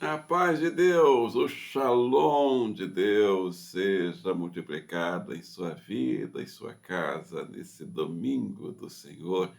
A paz de Deus, o shalom de Deus seja multiplicado em sua vida, em sua casa, nesse domingo do Senhor,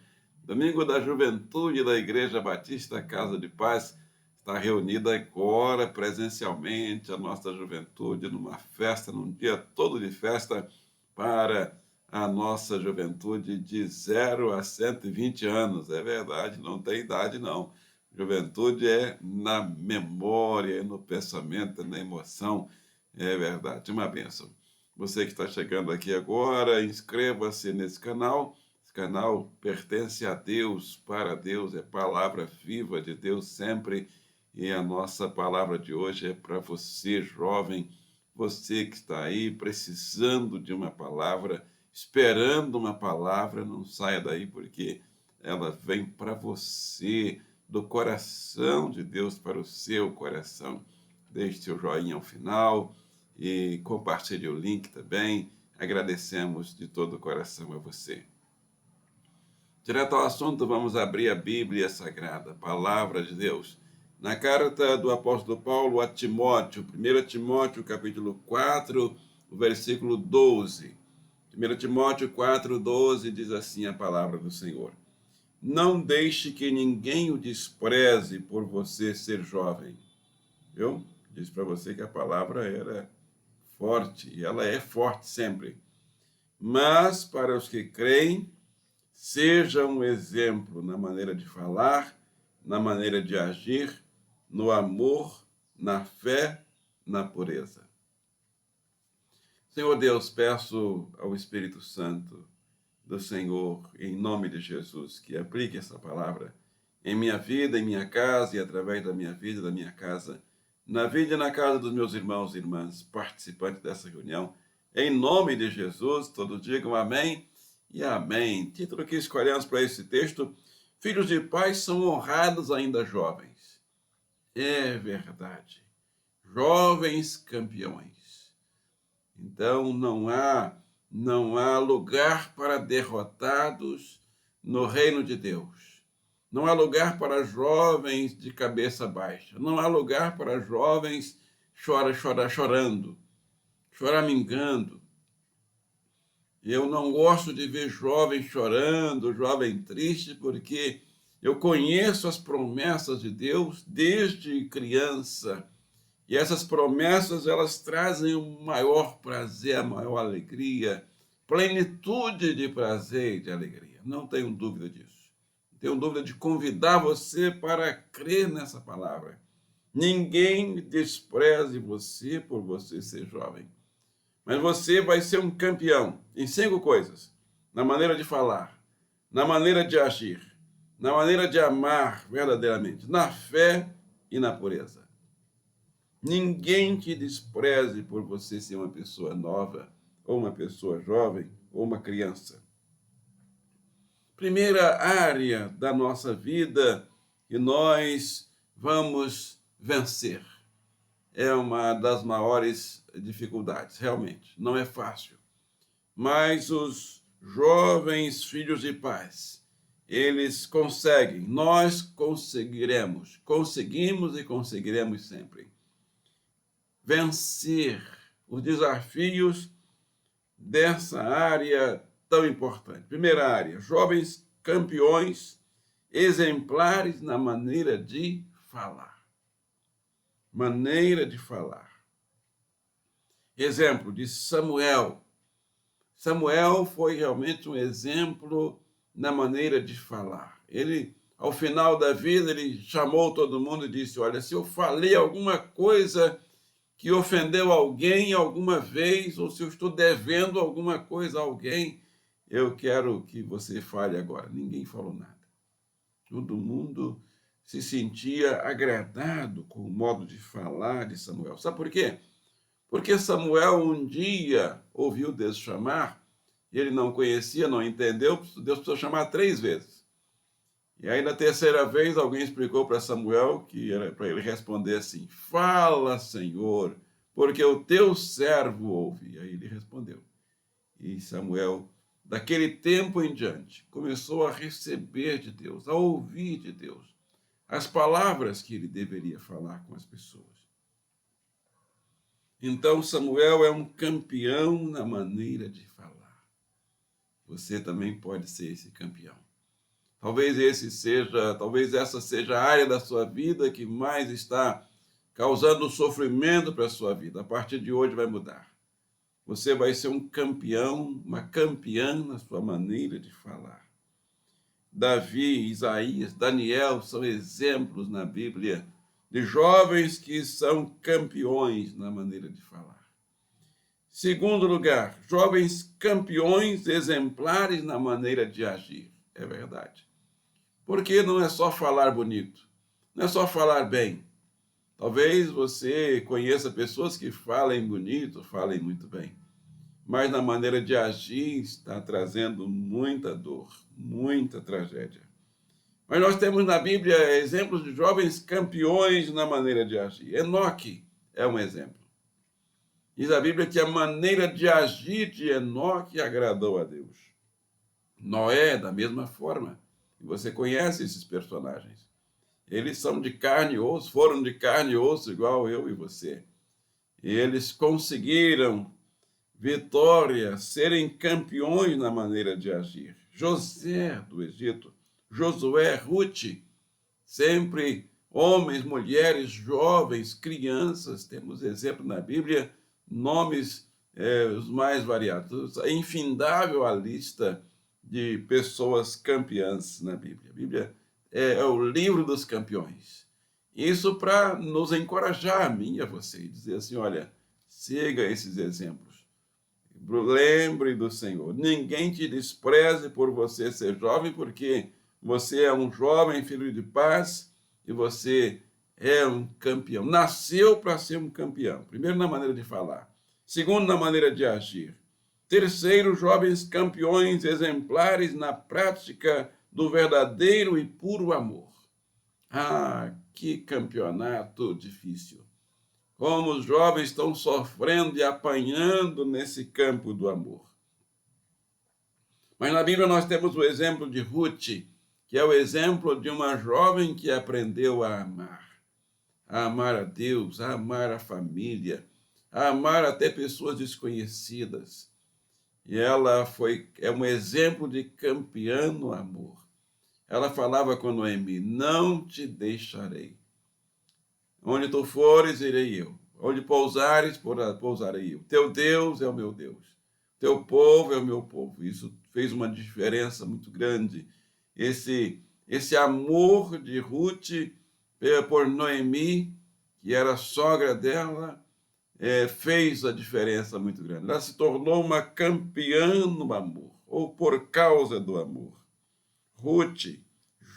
domingo da juventude da Igreja Batista Casa de Paz. Está reunida agora presencialmente a nossa juventude numa festa, num dia todo de festa para a nossa juventude de 0 a 120 anos. É verdade, não tem idade não. Juventude é na memória, é no pensamento, é na emoção. É verdade, uma bênção. Você que está chegando aqui agora, inscreva-se nesse canal. Esse canal pertence a Deus, para Deus, é palavra viva de Deus sempre. E a nossa palavra de hoje é para você, jovem, você que está aí precisando de uma palavra, esperando uma palavra, não saia daí porque ela vem para você, do coração de Deus para o seu coração. Deixe seu joinha ao final e compartilhe o link também. Agradecemos de todo o coração a você. Direto ao assunto, vamos abrir a Bíblia Sagrada, a Palavra de Deus. Na carta do apóstolo Paulo a Timóteo, 1 Timóteo capítulo 4, o versículo 12. 1 Timóteo 4, 12 diz assim a palavra do Senhor: não deixe que ninguém o despreze por você ser jovem. Eu disse para você que a palavra era forte, e ela é forte sempre. Mas, para os que creem, seja um exemplo na maneira de falar, na maneira de agir, no amor, na fé, na pureza. Senhor Deus, peço ao Espírito Santo do Senhor, em nome de Jesus, que aplique essa palavra em minha vida, em minha casa e através da minha vida, da minha casa, na vida e na casa dos meus irmãos e irmãs, participantes dessa reunião. Em nome de Jesus, todos digam amém e amém. Título que escolhemos para esse texto: filhos de pais são honrados ainda jovens. É verdade. Jovens campeões. Então não há lugar para derrotados no reino de Deus. Não há lugar para jovens de cabeça baixa. Não há lugar para jovens chorando, choramingando. Eu não gosto de ver jovem chorando, jovem triste, porque eu conheço as promessas de Deus desde criança. E essas promessas, elas trazem o maior prazer, a maior alegria, plenitude de prazer e de alegria. Não tenho dúvida disso. Não tenho dúvida de convidar você para crer nessa palavra. Ninguém despreze você por você ser jovem. Mas você vai ser um campeão em 5 coisas: na maneira de falar, na maneira de agir, na maneira de amar verdadeiramente, na fé e na pureza. Ninguém te despreze por você ser uma pessoa nova, ou uma pessoa jovem, ou uma criança. Primeira área da nossa vida que nós vamos vencer. É uma das maiores dificuldades, realmente. Não é fácil. Mas os jovens filhos de paz, eles conseguem, nós conseguiremos, conseguimos e conseguiremos sempre vencer os desafios dessa área tão importante. Primeira área: jovens campeões, exemplares na maneira de falar. Maneira de falar. Exemplo de Samuel. Samuel foi realmente um exemplo na maneira de falar. Ele, ao final da vida, ele chamou todo mundo e disse: olha, se eu falei alguma coisa que ofendeu alguém alguma vez, ou se eu estou devendo alguma coisa a alguém, eu quero que você fale agora. Ninguém falou nada. Todo mundo se sentia agradado com o modo de falar de Samuel. Sabe por quê? Porque Samuel um dia ouviu Deus chamar, ele não conhecia, não entendeu, Deus precisou chamar 3 vezes. E aí, na terceira vez, alguém explicou para Samuel que era para ele responder assim: fala, Senhor, porque o teu servo ouve. E aí ele respondeu. E Samuel, daquele tempo em diante, começou a receber de Deus, a ouvir de Deus, as palavras que ele deveria falar com as pessoas. Então, Samuel é um campeão na maneira de falar. Você também pode ser esse campeão. Talvez essa seja a área da sua vida que mais está causando sofrimento para a sua vida. A partir de hoje vai mudar. Você vai ser um campeão, uma campeã na sua maneira de falar. Davi, Isaías, Daniel são exemplos na Bíblia de jovens que são campeões na maneira de falar. Segundo lugar, jovens campeões exemplares na maneira de agir. É verdade. Porque não é só falar bonito, não é só falar bem. Talvez você conheça pessoas que falem bonito, falem muito bem, mas na maneira de agir está trazendo muita dor, muita tragédia. Mas nós temos na Bíblia exemplos de jovens campeões na maneira de agir. Enoque é um exemplo. Diz a Bíblia que a maneira de agir de Enoque agradou a Deus. Noé, da mesma forma. E você conhece esses personagens. Eles são de carne e osso, foram de carne e osso, igual eu e você. E eles conseguiram vitória, serem campeões na maneira de agir. José do Egito, Josué, Ruth, sempre homens, mulheres, jovens, crianças, temos exemplo na Bíblia, nomes os mais variados. É infindável a lista de pessoas campeãs na Bíblia. A Bíblia é o livro dos campeões. Isso para nos encorajar, a mim e a você, e dizer assim, olha, siga esses exemplos. Lembre do Senhor. Ninguém te despreze por você ser jovem, porque você é um jovem filho de paz e você é um campeão. Nasceu para ser um campeão. Primeiro, na maneira de falar. Segundo, na maneira de agir. Terceiro, jovens campeões exemplares na prática do verdadeiro e puro amor. Ah, que campeonato difícil. Como os jovens estão sofrendo e apanhando nesse campo do amor. Mas na Bíblia nós temos o exemplo de Ruth, que é o exemplo de uma jovem que aprendeu a amar a Deus, a amar a família, a amar até pessoas desconhecidas. E ela é um exemplo de campeã no amor. Ela falava com Noemi, não te deixarei. Onde tu fores, irei eu. Onde pousares, pousarei eu. Teu Deus é o meu Deus. Teu povo é o meu povo. Isso fez uma diferença muito grande. Esse amor de Ruth por Noemi, que era sogra dela, fez a diferença muito grande. Ela se tornou uma campeã no amor, ou por causa do amor. Ruth,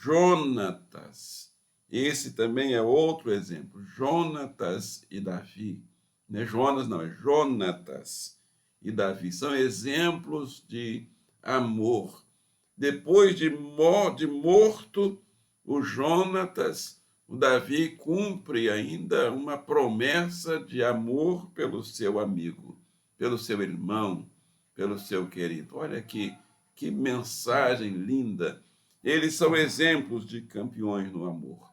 Jonatas, esse também é outro exemplo. Jonatas e Davi. Não é Jonas, não, é Jonatas e Davi. São exemplos de amor. Depois de morto, o Jonatas, o Davi cumpre ainda uma promessa de amor pelo seu amigo, pelo seu irmão, pelo seu querido. Olha que mensagem linda. Eles são exemplos de campeões no amor.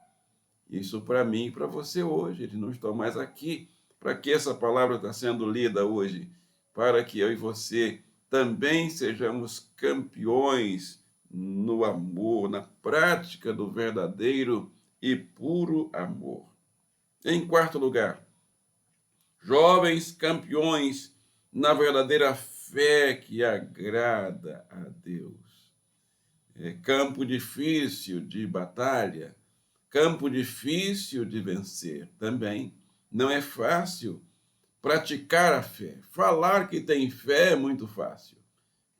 Isso para mim e para você hoje. Eles não estão mais aqui. Para que essa palavra está sendo lida hoje? Para que eu e você também sejamos campeões no amor, na prática do verdadeiro e puro amor. Em quarto lugar, jovens campeões na verdadeira fé que agrada a Deus. Campo difícil de batalha, campo difícil de vencer também. Não é fácil praticar a fé. Falar que tem fé é muito fácil.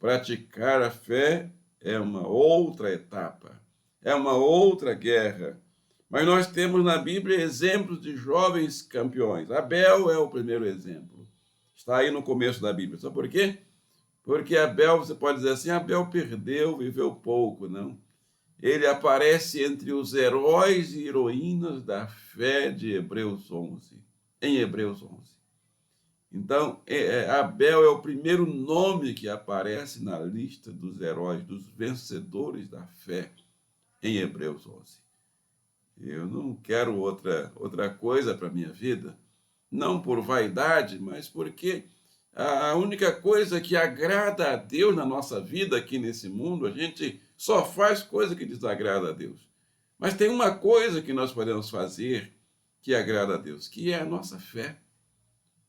Praticar a fé é uma outra etapa, é uma outra guerra. Mas nós temos na Bíblia exemplos de jovens campeões. Abel é o primeiro exemplo. Está aí no começo da Bíblia. Sabe por quê? Porque Abel, você pode dizer assim, Abel perdeu, viveu pouco, não. Ele aparece entre os heróis e heroínas da fé de Hebreus 11, em Hebreus 11. Então, Abel é o primeiro nome que aparece na lista dos heróis, dos vencedores da fé em Hebreus 11. Eu não quero outra coisa para a minha vida, não por vaidade, mas porque a única coisa que agrada a Deus na nossa vida aqui nesse mundo, a gente só faz coisa que desagrada a Deus. Mas tem uma coisa que nós podemos fazer que agrada a Deus, que é a nossa fé.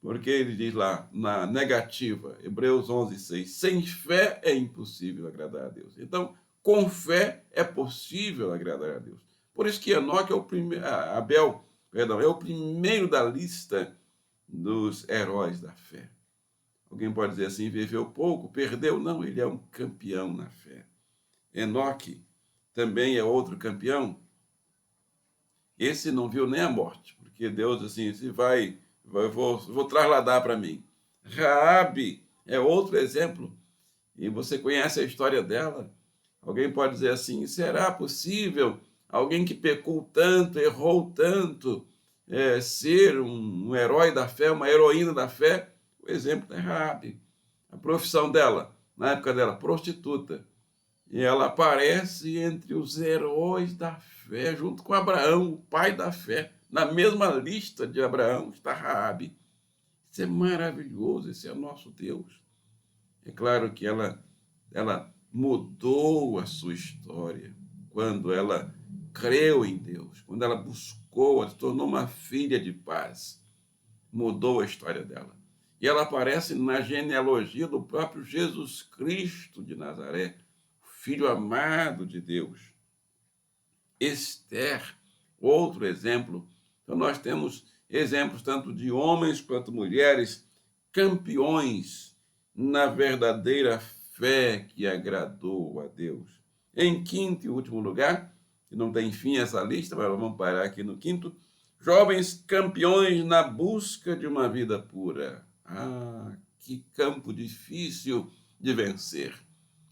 Porque ele diz lá, na negativa, Hebreus 11:6, sem fé é impossível agradar a Deus. Então, com fé é possível agradar a Deus. Por isso que Enoque é o primeiro, Abel, perdão, é o primeiro da lista dos heróis da fé. Alguém pode dizer assim, viveu pouco, perdeu? Não, ele é um campeão na fé. Enoque também é outro campeão. Esse não viu nem a morte, porque Deus assim, se vou trasladar para mim. Raabe é outro exemplo, e você conhece a história dela. Alguém pode dizer assim, será possível alguém que pecou tanto, errou tanto, ser um herói da fé, uma heroína da fé? O exemplo é Raabe. A profissão dela, na época dela, prostituta. E ela aparece entre os heróis da fé, junto com Abraão, o pai da fé. Na mesma lista de Abraão está Raabe. Isso é maravilhoso, esse é o nosso Deus. É claro que ela mudou a sua história quando ela creu em Deus, quando ela buscou, se tornou uma filha de paz. Mudou a história dela. E ela aparece na genealogia do próprio Jesus Cristo de Nazaré, filho amado de Deus. Esther, outro exemplo. Então, nós temos exemplos tanto de homens quanto mulheres, campeões na verdadeira fé que agradou a Deus. Em quinto e último lugar, que não tem fim essa lista, mas vamos parar aqui no quinto, jovens campeões na busca de uma vida pura. Ah, que campo difícil de vencer!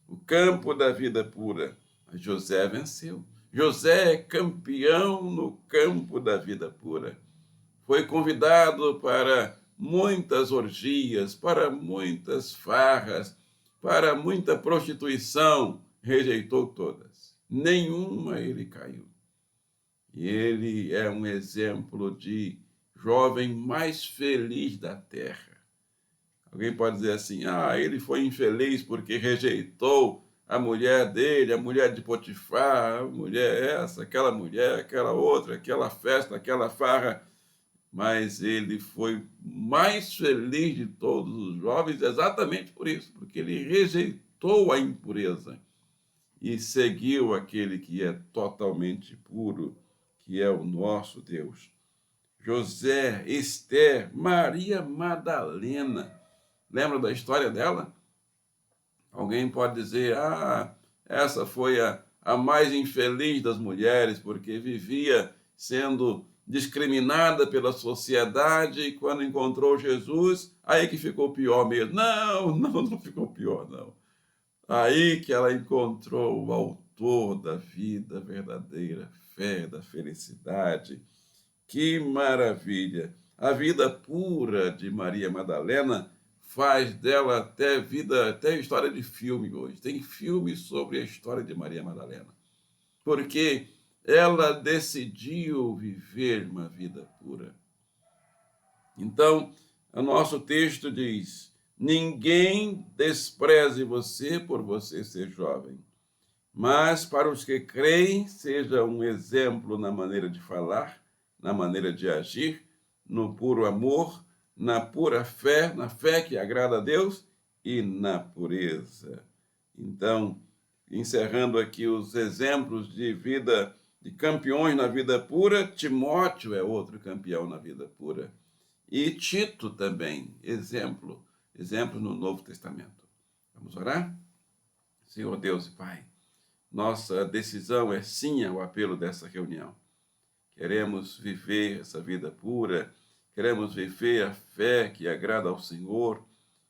O campo da vida pura. Mas José venceu. José é campeão no campo da vida pura. Foi convidado para muitas orgias, para muitas farras, para muita prostituição. Rejeitou todas. Nenhuma ele caiu. E ele é um exemplo de jovem mais feliz da terra. Alguém pode dizer assim, ele foi infeliz porque rejeitou a mulher dele, a mulher de Potifar, a mulher essa, aquela mulher, aquela outra, aquela festa, aquela farra. Mas ele foi mais feliz de todos os jovens exatamente por isso, porque ele rejeitou a impureza e seguiu aquele que é totalmente puro, que é o nosso Deus. José, Esther, Maria Madalena. Lembra da história dela? Alguém pode dizer, essa foi a mais infeliz das mulheres, porque vivia sendo discriminada pela sociedade e quando encontrou Jesus, aí que ficou pior mesmo. Não ficou pior, não. Aí que ela encontrou o autor da vida verdadeira, fé, da felicidade. Que maravilha! A vida pura de Maria Madalena faz dela até história de filme hoje. Tem filme sobre a história de Maria Madalena. Porque ela decidiu viver uma vida pura. Então, o nosso texto diz: ninguém despreze você por você ser jovem, mas para os que creem, seja um exemplo na maneira de falar, na maneira de agir, no puro amor, na pura fé, na fé que agrada a Deus e na pureza. Então, encerrando aqui os exemplos de vida, de campeões na vida pura, Timóteo é outro campeão na vida pura. E Tito também, exemplo no Novo Testamento. Vamos orar? Senhor Deus e Pai, nossa decisão é sim ao apelo dessa reunião. Queremos viver essa vida pura, queremos viver a fé que agrada ao Senhor,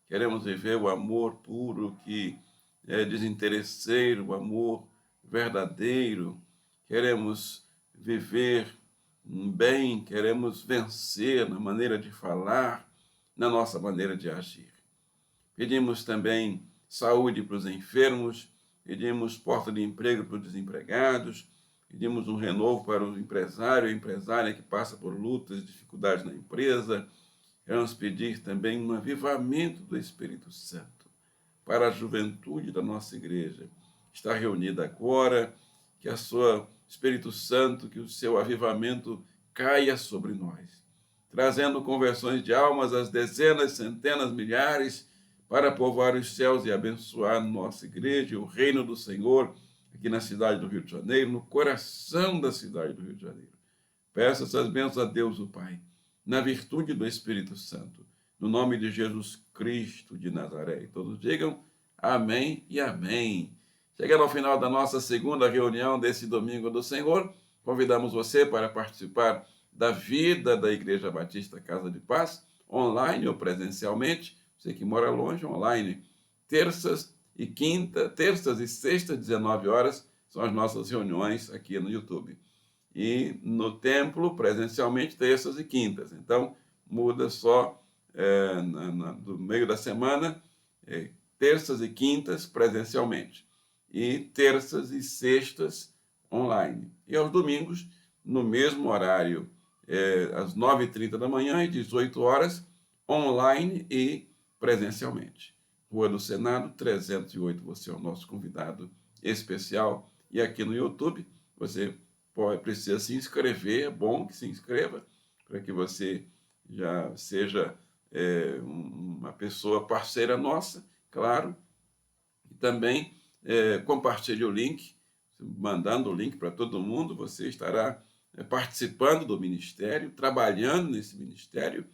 queremos viver o amor puro que é desinteresseiro, o amor verdadeiro, queremos viver bem, queremos vencer na maneira de falar, na nossa maneira de agir. Pedimos também saúde para os enfermos, pedimos porta de emprego para os desempregados, Pedimos um renovo para o empresário e a empresária que passa por lutas e dificuldades na empresa. Queremos pedir também um avivamento do Espírito Santo para a juventude da nossa igreja, que está reunida agora, que a sua Espírito Santo, que o seu avivamento caia sobre nós, trazendo conversões de almas às dezenas, centenas, milhares, para povoar os céus e abençoar nossa igreja, o reino do Senhor, aqui na cidade do Rio de Janeiro, no coração da cidade do Rio de Janeiro. Peço essas bênçãos a Deus, o Pai, na virtude do Espírito Santo, no nome de Jesus Cristo de Nazaré. E todos digam amém e amém. Chegando ao final da nossa segunda reunião desse Domingo do Senhor, convidamos você para participar da vida da Igreja Batista Casa de Paz, online ou presencialmente, você que mora longe, online, terças e sextas, 19 horas, são as nossas reuniões aqui no YouTube. E no templo, presencialmente, terças e quintas. Então, muda só do meio da semana, terças e quintas presencialmente, e terças e sextas online. E aos domingos, no mesmo horário, às 9h30 da manhã e 18 horas, online e presencialmente. Rua do Senado, 308, você é o nosso convidado especial. E aqui no YouTube, você precisa se inscrever, é bom que se inscreva, para que você já seja uma pessoa parceira nossa, claro, e também compartilhe o link, mandando o link para todo mundo, você estará participando do ministério, trabalhando nesse ministério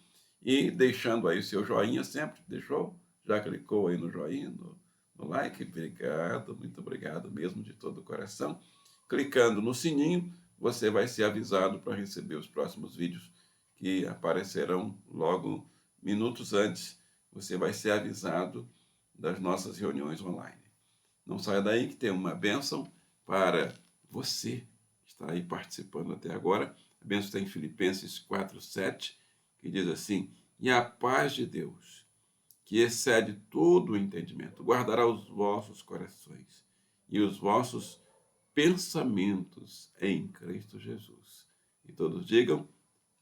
e deixando aí o seu joinha sempre, deixou? Já clicou aí no joinha, no like? Obrigado, muito obrigado mesmo de todo o coração. Clicando no sininho, você vai ser avisado para receber os próximos vídeos que aparecerão logo minutos antes. Você vai ser avisado das nossas reuniões online. Não saia daí que tem uma bênção para você que está aí participando até agora. A bênção está em Filipenses 4:7, que diz assim: e a paz de Deus, que excede todo o entendimento, guardará os vossos corações e os vossos pensamentos em Cristo Jesus. E todos digam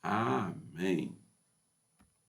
amém.